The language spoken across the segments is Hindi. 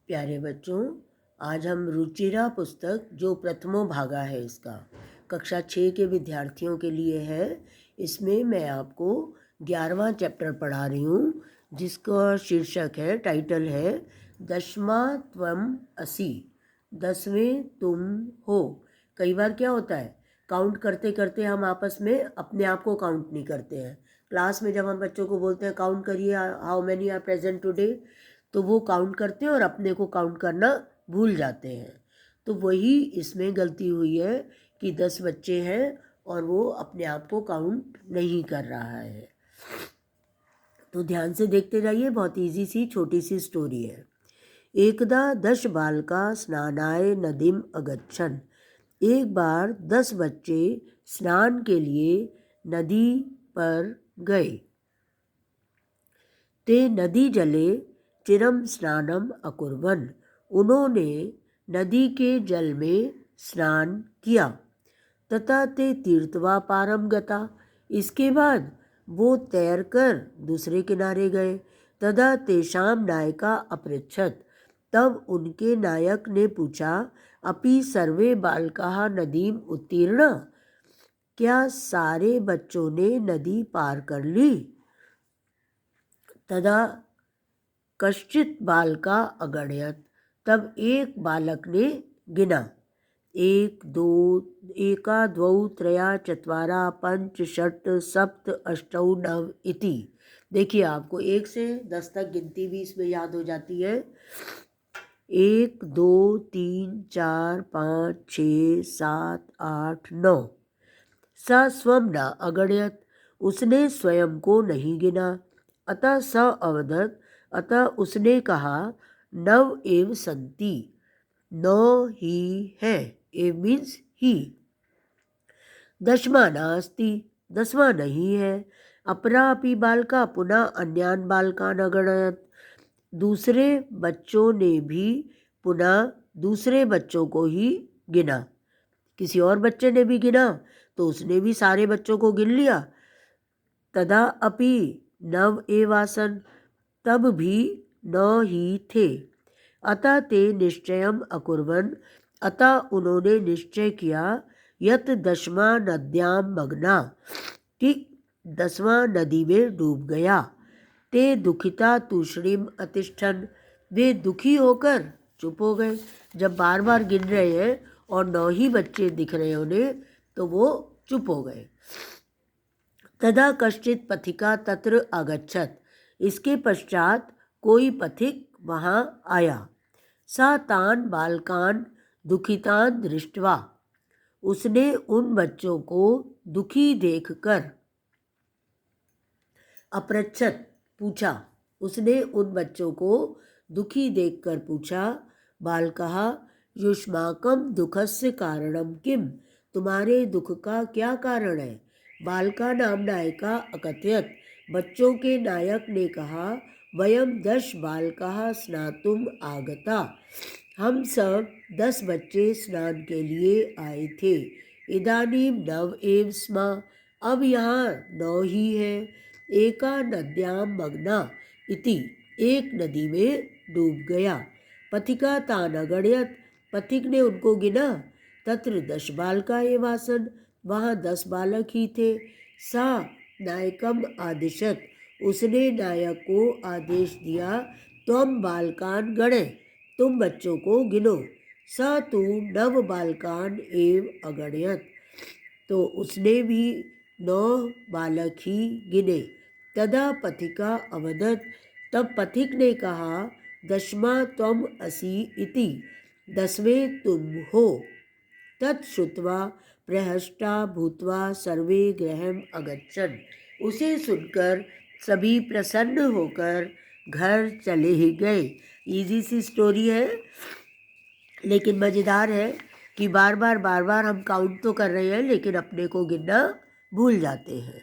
प्यारे बच्चों, आज हम रुचिरा पुस्तक जो प्रथमो भागा है इसका कक्षा 6 के विद्यार्थियों के लिए है। इसमें मैं आपको 11वां चैप्टर पढ़ा रही हूँ जिसका शीर्षक है, टाइटल है दशमा त्वम असि, 10वें तुम हो। कई बार क्या होता है, काउंट करते करते हम आपस में अपने आप को काउंट नहीं करते हैं। क्लास में जब हम बच्चों को बोलते हैं काउंट करिए how many are present today, तो वो काउंट करते हैं और अपने को काउंट करना भूल जाते हैं। तो वही इसमें गलती हुई है कि 10 बच्चे हैं और वो अपने आप को काउंट नहीं कर रहा है। तो ध्यान से देखते जाइए, बहुत इजी सी छोटी सी स्टोरी है। एकदा 10 बालका स्नानाय नदीम अगच्छन। एक बार 10 बच्चे स्नान के लिए नदी पर गए। ते नदी जले चिरम स्नानम अकुर्वन। उन्होंने नदी के जल में स्नान किया। तथा ते तीर्थवा पारम गता। इसके बाद वो तैरकर दूसरे किनारे गए। तदा तेषाम नायका अपृच्छत। तब उनके नायक ने पूछा, अपि सर्वे बालकाः नदीम उत्तीर्ण। क्या सारे बच्चों ने नदी पार कर ली? तदा कश्चित बालका अगणयत। तब एक बालक ने गिना, 1 2 एका द्वौ त्रया चत्वारा पंच षट् सप्त अष्टौ नव इति। देखिए, आपको 1 से 10 तक गिनती भी इसमें याद हो जाती है। 1 2 3 4 5 6 7 8 9। स स्वम न अगणयत। उसने स्वयं को नहीं गिना। अतः स अवदत। अतः उसने कहा, नव एव संति। 9 ही है। एव मीन्स ही। दशमा नास्ति। 10वां नहीं है। अपरा अपि बालका पुनः अन्यान बालकान अगणयत। दूसरे बच्चों ने भी पुनः दूसरे बच्चों को ही गिना। किसी और बच्चे ने भी गिना तो उसने भी सारे बच्चों को गिन लिया। तदा अपि नव एवासन। तब भी 9 ही थे। अतः ते निश्चयम अकुर्वन। अतः उन्होंने निश्चय किया, यत दशमा नद्याम मग्ना, कि 10वां नदी में डूब गया। ते दुखिता तूष्णीम अतिष्ठन। वे दुखी होकर चुप हो गए। जब बार बार गिन रहे हैं और 9 ही बच्चे दिख रहे उन्हें, तो वो चुप हो गए। तदा कश्चित पथिका तत्र आगच्छत। इसके पश्चात कोई पथिक वहाँ आया। सा तान बालकान दुखितान दृष्ट्वा। उसने उन बच्चों को दुखी देखकर अपृच्छत पूछा। उसने उन बच्चों को दुखी देखकर पूछा, बालकः युष्माकं दुःखस्य कारणं किम। तुम्हारे दुख का क्या कारण है? बालका नाम नायका अकथयत। बच्चों के नायक ने कहा, वयम 10 बालकाः स्नातुम आगता। हम सब 10 बच्चे स्नान के लिए आए थे। इदानीम नव एव स्म। अब यहाँ 9 ही है। एका नद्याम मग्ना इति। एक नदी में डूब गया। पथिका तान अगणयत। पथिक ने उनको गिना। तत्र 10 बालका एवासन। वहाँ 10 बालक ही थे। सा नायकम आदिशत। उसने नायक को आदेश दिया, त्वम बालकान गणे। तुम बच्चों को गिनो। स तू नव बालकान एव अगणयत। तो उसने भी 9 बालक ही गिने। तदा पथिका अवदत। तब पथिक ने कहा, दशमा त्वम असि इति। 10वें तुम हो। तत्श्रुत्वा प्रहष्टा भूत्वा सर्वे गृहम् अगच्छन्। उसे सुनकर सभी प्रसन्न होकर घर चले ही गए। इजी सी स्टोरी है, लेकिन मज़ेदार है कि बार बार हम काउंट तो कर रहे हैं लेकिन अपने को गिनना भूल जाते हैं।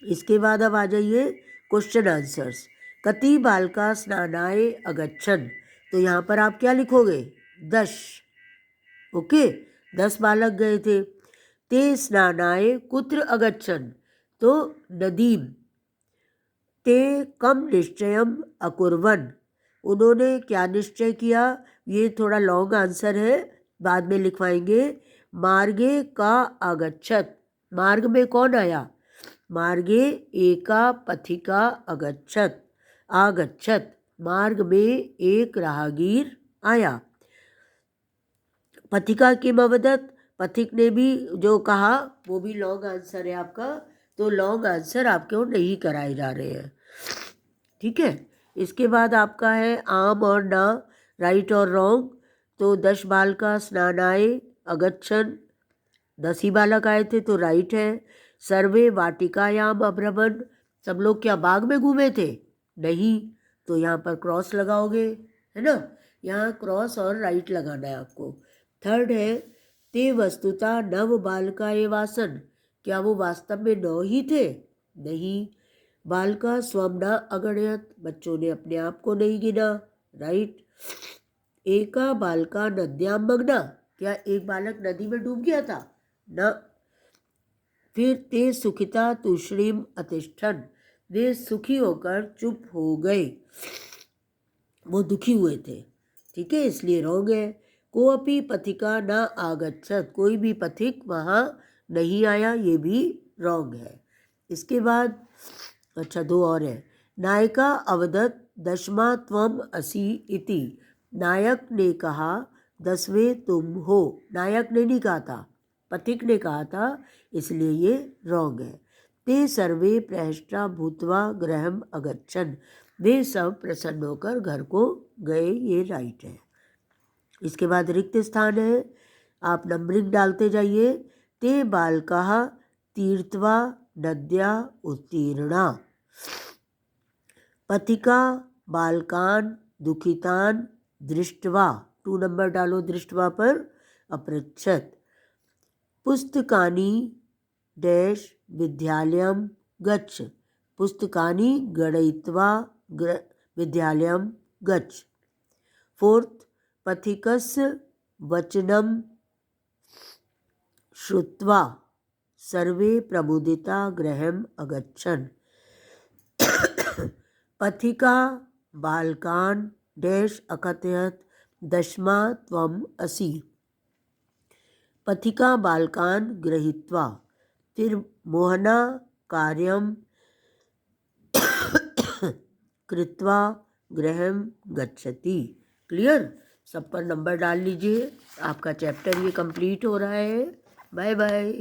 इसके बाद अब आ जाइए क्वेश्चन आंसर्स। कति बालका स्नानाय अगच्छन। तो यहाँ पर आप क्या लिखोगे? 10। ओके, 10 बालक गए थे। ते स्नानाय कुत्र अगच्छन। तो नदीम। ते कम निश्चयम अकुर्वन। उन्होंने क्या निश्चय किया, ये थोड़ा लॉन्ग आंसर है, बाद में लिखवाएंगे। मार्गे का आगच्छत, मार्ग में कौन आया, मार्गे एका पथिका अगच्छत, आगच्छत, मार्ग में एक राहगीर आया। पथिका किम अवदत, पथिक ने भी जो कहा वो भी लॉन्ग आंसर है आपका, तो लॉन्ग आंसर आपके नहीं कराए जा रहे हैं, ठीक है। इसके बाद आपका है आम और ना, राइट और रॉन्ग। तो 10 बालका स्नानाय अगच्छन, 10 ही बालक आए थे तो राइट है। सर्वे वाटिकायाम अभ्रमण, सब लोग क्या बाग में घूमे थे, नहीं, तो यहाँ पर क्रॉस लगाओगे, है ना, यहाँ क्रॉस और राइट लगाना है आपको। थर्ड है ते वस्तुता नव बालका ये वासन, क्या वो वास्तव में 9 ही थे, नहीं। बालका स्वमना अगणयत, बच्चों ने अपने आप को नहीं गिना, राइट। एका बालका नद्याम मग्ना, क्या एक बालक नदी में डूब गया था, न। फिर ते सुखिता तुष्णीम अतिष्ठन, वे सुखी होकर चुप हो गए, वो दुखी हुए थे, ठीक है, इसलिए रॉन्ग है। कोअपि पथिका न आगच्छत, कोई भी पथिक वहाँ नहीं आया, ये भी रॉन्ग है। इसके बाद अच्छा 2 और है। नायिका अवदत दशमा त्वम असि इति, नायक ने कहा 10वें तुम हो, नायक ने नहीं कहा था, पथिक ने कहा था, इसलिए ये रॉन्ग है। ते सर्वे प्रहष्टा भूतवा गृहम अगच्छन, वे सब प्रसन्न होकर घर को गए, ये राइट है। इसके बाद रिक्त स्थान है, आप नंबरिंग डालते जाइए। ते बालकाः तीर्थवा नद्या उत्तीर्णा, पथिका बालकान दुखितान दृष्ट्वा, 2 नंबर डालो दृष्ट्वा पर, अपृच्छत। पुस्तकानि डैश विद्यालयम गच्छ, पुस्तकानि गणयित्वा विद्यालयम गच्छ। फोर्थ, पथिकस्य वचनम श्रुत्वा सर्वे प्रमुदिता गृहम अगच्छन्। पथिका बालकान डैश अकथयत दशमा त्वम असि, पथिका बालकान गृहीत्वा, फिर मोहना कार्यम कृत्वा गृहम गच्छति। क्लियर, सब पर नंबर डाल लीजिए, आपका चैप्टर ये कंप्लीट हो रहा है। Bye bye.